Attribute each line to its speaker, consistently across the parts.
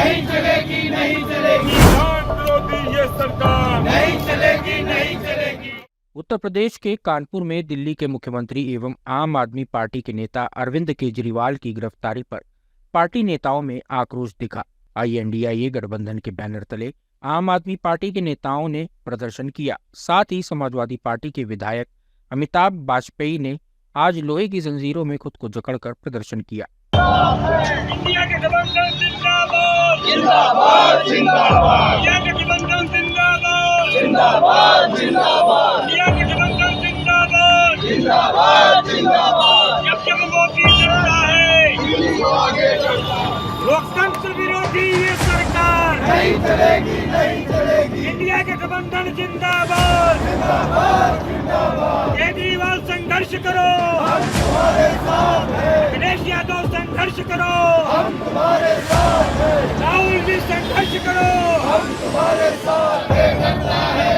Speaker 1: नहीं चलेगी, नहीं चलेगी।
Speaker 2: किसान विरोधी ये सरकार
Speaker 1: नहीं चलेगी, नहीं चलेगी।
Speaker 3: उत्तर प्रदेश के कानपुर में दिल्ली के मुख्यमंत्री एवं आम आदमी पार्टी के नेता अरविंद केजरीवाल की गिरफ्तारी पर पार्टी नेताओं में आक्रोश दिखा। INDIA गठबंधन के बैनर तले आम आदमी पार्टी के नेताओं ने प्रदर्शन किया। साथ ही समाजवादी पार्टी के विधायक अमिताभ वाजपेयी ने आज लोहे की जंजीरों में खुद को जकड़कर प्रदर्शन किया।
Speaker 2: इंडिया के गठबंधन जिंदाबाद,
Speaker 1: जिंदाबाद, जिंदाबाद,
Speaker 2: इंडिया के गठबंधन जिंदाबाद,
Speaker 1: जिंदाबाद, जिंदाबाद,
Speaker 2: इंडिया के गठबंधन जिंदाबाद,
Speaker 1: जिंदाबाद, जिंदाबाद।
Speaker 2: जब जब मोदी लड़ता है
Speaker 1: दिल्ली को आगे बढ़ता है।
Speaker 2: लोकतंत्र विरोधी ये सरकार
Speaker 1: नहीं चलेगी, नहीं चलेगी।
Speaker 2: इंडिया के गठबंधन जिंदाबाद,
Speaker 1: जिंदाबाद, जिंदाबाद।
Speaker 2: केजरीवाल संघर्ष करो,
Speaker 1: हम तुम्हारे साथ हैं,
Speaker 2: अखिलेश यादव संघर्ष करो,
Speaker 1: हम तुम्हारे साथ हैं,
Speaker 2: राहुल जी संघर्ष करो,
Speaker 1: हम तुम्हारे साथ हैं। करना है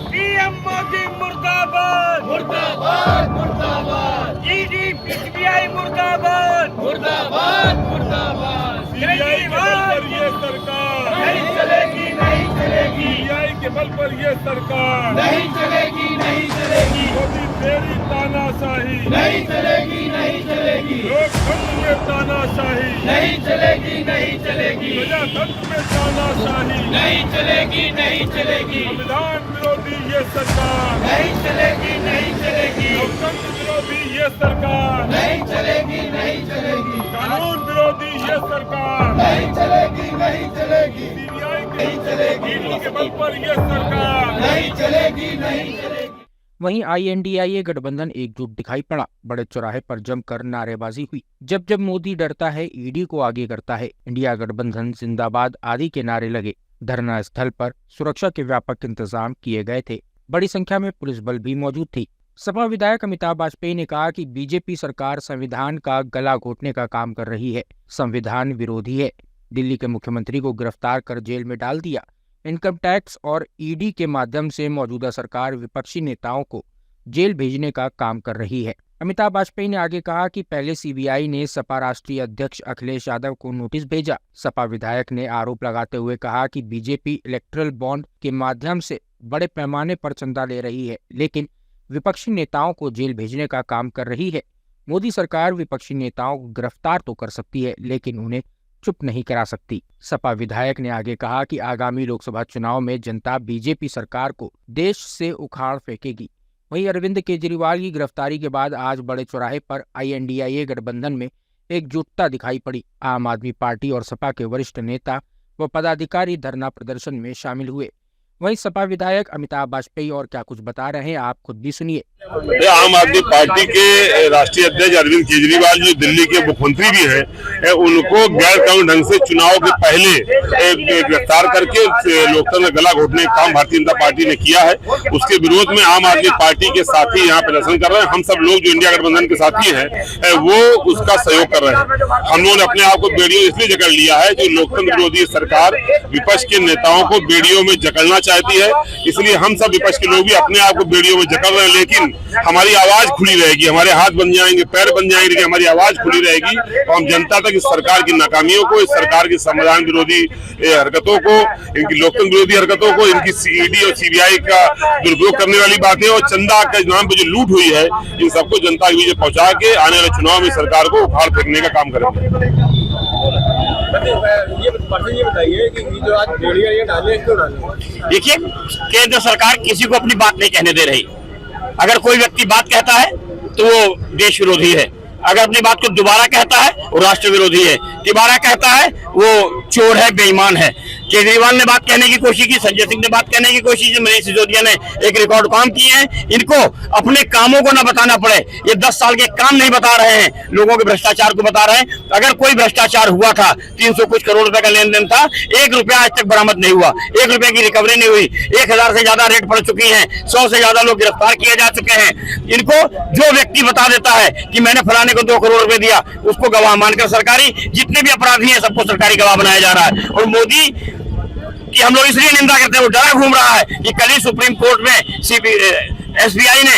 Speaker 2: PM मोदी मुर्दाबाद,
Speaker 1: मुर्दाबाद, मुर्दाबाद,
Speaker 2: ED CBI मुर्दाबाद,
Speaker 1: मुर्दाबाद, मुर्दाबाद।
Speaker 2: केजरीवाल ये सरकार
Speaker 1: नहीं चलेगी, नहीं चलेगी,
Speaker 2: CBI के बल पर ये सरकार
Speaker 1: नहीं चलेगी, नहीं चलेगी,
Speaker 2: मोदी तेरी तानाशाही
Speaker 1: नहीं चलेगी, नहीं चलेगी,
Speaker 2: लोकतंत्र में तानाशाही
Speaker 1: नहीं चलेगी, नहीं चलेगी,
Speaker 2: प्रजातंत्र में तानाशाही
Speaker 1: नहीं चलेगी, नहीं चलेगी,
Speaker 2: संविधान विरोधी ये सरकार
Speaker 1: नहीं चलेगी, नहीं चलेगी,
Speaker 2: लोकतंत्र विरोधी ये सरकार
Speaker 1: नहीं चलेगी, नहीं चलेगी,
Speaker 2: कानून विरोधी ये सरकार
Speaker 1: नहीं चलेगी, नहीं चलेगी,
Speaker 2: CBI
Speaker 1: नहीं चलेगी,
Speaker 2: ED के बल पर ये सरकार
Speaker 1: नहीं चलेगी, नहीं चलेगी।
Speaker 3: वहीं INDIA गठबंधन एकजुट दिखाई पड़ा। बड़े चौराहे पर जमकर नारेबाजी हुई। जब जब मोदी डरता है, ED को आगे करता है, इंडिया गठबंधन जिंदाबाद आदि के नारे लगे। धरना स्थल पर सुरक्षा के व्यापक इंतजाम किए गए थे। बड़ी संख्या में पुलिस बल भी मौजूद थी। सपा विधायक अमिताभ वाजपेयी ने कहा कि बीजेपी सरकार संविधान का गला घोटने का काम कर रही है, संविधान विरोधी है। दिल्ली के मुख्यमंत्री को गिरफ्तार कर जेल में डाल दिया। इनकम टैक्स और ED के माध्यम से मौजूदा सरकार विपक्षी नेताओं को जेल भेजने का काम कर रही है। अमिताभ वाजपेयी ने आगे कहा कि पहले CBI ने सपा राष्ट्रीय अध्यक्ष अखिलेश यादव को नोटिस भेजा। सपा विधायक ने आरोप लगाते हुए कहा कि बीजेपी इलेक्ट्रल बॉन्ड के माध्यम से बड़े पैमाने पर चंदा ले रही है, लेकिन विपक्षी नेताओं को जेल भेजने का काम कर रही है। मोदी सरकार विपक्षी नेताओं को गिरफ्तार तो कर सकती है, लेकिन उन्हें चुप नहीं करा सकती। सपा विधायक ने आगे कहा कि आगामी लोकसभा चुनाव में जनता बीजेपी सरकार को देश से उखाड़ फेंकेगी। वहीं अरविंद केजरीवाल की गिरफ्तारी के बाद आज बड़े चौराहे पर INDIA गठबंधन में एकजुटता दिखाई पड़ी। आम आदमी पार्टी और सपा के वरिष्ठ नेता व पदाधिकारी धरना प्रदर्शन में शामिल हुए। वहीं सपा विधायक अमिताभ वाजपेयी और क्या कुछ बता रहे हैं, आप खुद भी सुनिए।
Speaker 4: आम आदमी पार्टी के राष्ट्रीय अध्यक्ष अरविंद केजरीवाल जो दिल्ली के मुख्यमंत्री भी हैं, उनको गैर कानूनी ढंग से चुनाव के पहले गिरफ्तार करके लोकतंत्र में गला घोटने का काम भारतीय जनता पार्टी ने किया है। उसके विरोध में आम आदमी पार्टी के साथी यहाँ प्रदर्शन कर रहे हैं। हम सब लोग जो इंडिया गठबंधन के साथी हैं वो उसका सहयोग कर रहे हैं। हम लोगों ने अपने आप को बेड़ियों इसलिए जकड़ लिया है जो लोकतंत्र विरोधी सरकार विपक्ष के नेताओं को बेड़ियों में जकड़ना चाहती है, इसलिए हम सब विपक्ष के लोग भी अपने आप को बेड़ियों में जकड़ रहे हैं। लेकिन हमारी आवाज खुली रहेगी, हमारे हाथ बन जाएंगे, पैर बन जाएंगे, लेकिन हमारी आवाज खुली रहेगी और हम जनता तक इस सरकार की नाकामियों को, इस सरकार की संविधान विरोधी हरकतों को, इनकी लोकतंत्र विरोधी हरकतों को, इनकी ED और CBI का दुरुपयोग करने वाली बातें और चंदा के नाम पर जो लूट हुई है, इन सबको जनता के बीच पहुंचा के आने वाले चुनाव में सरकार को उखाड़ फेंकने का काम करेंगे।
Speaker 5: ये बताइए कि जो आज रेडियो ये डाले क्यों डाले?
Speaker 6: देखिए, केंद्र सरकार किसी को अपनी बात नहीं कहने दे रही। अगर कोई व्यक्ति बात कहता है तो वो देश विरोधी है, अगर अपनी बात को दोबारा कहता है वो राष्ट्र विरोधी है, दोबारा कहता है वो चोर है, बेईमान है। केजरीवाल ने बात कहने की कोशिश की, संजय सिंह ने बात कहने की कोशिश की, मनीष सिसोदिया ने एक रिकॉर्ड काम किए हैं। इनको अपने कामों को ना बताना पड़े, ये 10 साल के काम नहीं बता रहे हैं, लोगों के भ्रष्टाचार को बता रहे हैं। अगर कोई भ्रष्टाचार हुआ था, 300 कुछ करोड़ रुपए का लेन देन था, 1 रुपया आज तक बरामद नहीं हुआ, 1 रुपए की रिकवरी नहीं हुई, 1000 से ज्यादा रेट पड़ चुकी है, 100 से ज्यादा लोग गिरफ्तार किए जा चुके हैं। इनको जो व्यक्ति बता देता है कि मैंने फलाने को 2 करोड़ रुपए दिया, उसको गवाह मानकर सरकारी जितने भी अपराधी हैं सबको सरकारी गवाह बनाया जा रहा है। और मोदी कि हम लोग इसलिए निंदा करते हैं, वो डरा घूम रहा है कि कल ही सुप्रीम कोर्ट में SBI ने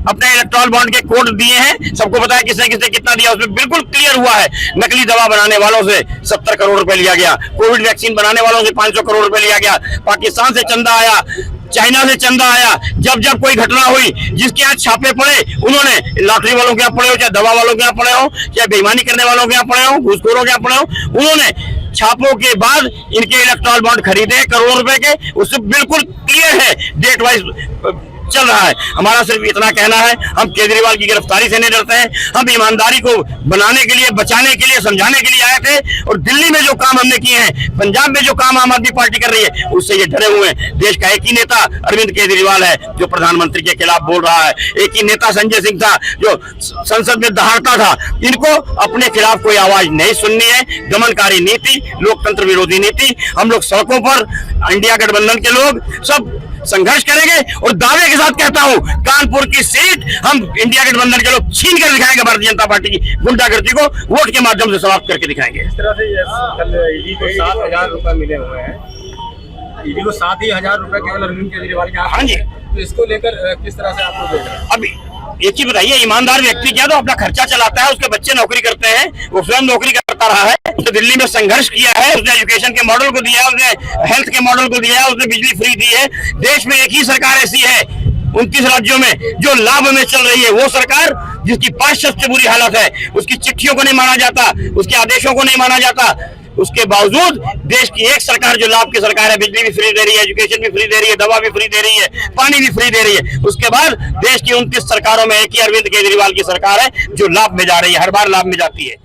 Speaker 6: अपने इलेक्ट्रॉल बॉन्ड के कोड दिए हैं, सबको पता है किसने किसने कितना दिया, उसमें बिल्कुल क्लियर हुआ है। नकली दवा बनाने वालों से 70 करोड़ रुपए लिया गया, कोविड वैक्सीन बनाने वालों से 500 करोड़ रुपए लिया गया, पाकिस्तान से चंदा आया, चाइना से चंदा आया। जब जब कोई घटना हुई, जिसके यहाँ छापे पड़े, उन्होंने लॉटरी वालों के यहाँ पड़े हो, चाहे दवा वालों के यहाँ पड़े हो, चाहे बेईमानी करने वालों के यहाँ पड़े हो, घूसखोरों के यहाँ पड़े हो, उन्होंने छापों के बाद इनके इलेक्ट्रॉल बॉन्ड खरीदे करोड़ों रुपए के। उससे बिल्कुल क्लियर है, डेट वाइज चल रहा है। हमारा सिर्फ इतना कहना है, हम केजरीवाल की गिरफ्तारी से नहीं डरते हैं। हम ईमानदारी को बनाने के लिए, बचाने के लिए, समझाने के लिए आए थे, और दिल्ली में जो काम हमने किए हैं, पंजाब में जो काम आम आदमी पार्टी कर रही है, उससे ये डरे हुए हैं। देश का एक ही नेता अरविंद केजरीवाल है जो प्रधानमंत्री के खिलाफ बोल रहा है। एक ही नेता संजय सिंह था जो संसद में दहाड़ता था। इनको अपने खिलाफ कोई आवाज नहीं सुननी है। दमनकारी नीति, लोकतंत्र विरोधी नीति। हम लोग सड़कों पर, इंडिया गठबंधन के लोग सब संघर्ष करेंगे, और दावे के साथ कहता हूं, कानपुर की सीट हम इंडिया गठबंधन के लोग छीन कर दिखाएंगे। भारतीय जनता पार्टी की गुंडागर्दी को वोट के माध्यम से समाप्त करके दिखाएंगे।
Speaker 5: इस तरह से कल ईडी को 7,000 रुपए मिले हुए हैं, ईडी को 7,000 रुपए केवल अरविंद केजरीवाल के।
Speaker 6: हाँ जी,
Speaker 5: तो इसको लेकर किस तरह से आपको देख रहे हैं?
Speaker 6: अभी एक चीज बताइए, ईमानदार व्यक्ति क्या तो अपना खर्चा चलाता है, उसके बच्चे नौकरी करते हैं, वो स्वयं नौकरी करता रहा है, उसने दिल्ली में संघर्ष किया है, उसने एजुकेशन के मॉडल को दिया है, उसने हेल्थ के मॉडल को दिया है, उसने बिजली फ्री दी है। देश में एक ही सरकार ऐसी है 29 राज्यों में जो लाभ में चल रही है, वो सरकार जिसकी 5 सबसे बुरी हालत है, उसकी चिट्ठियों को नहीं माना जाता, उसके आदेशों को नहीं माना जाता। उसके बावजूद देश की एक सरकार जो लाभ की सरकार है, बिजली भी फ्री दे रही है, एजुकेशन भी फ्री दे रही है, दवा भी फ्री दे रही है, पानी भी फ्री दे रही है। उसके बाद देश की 29 सरकारों में एक ही अरविंद केजरीवाल की सरकार है जो लाभ में जा रही है, हर बार लाभ में जाती है।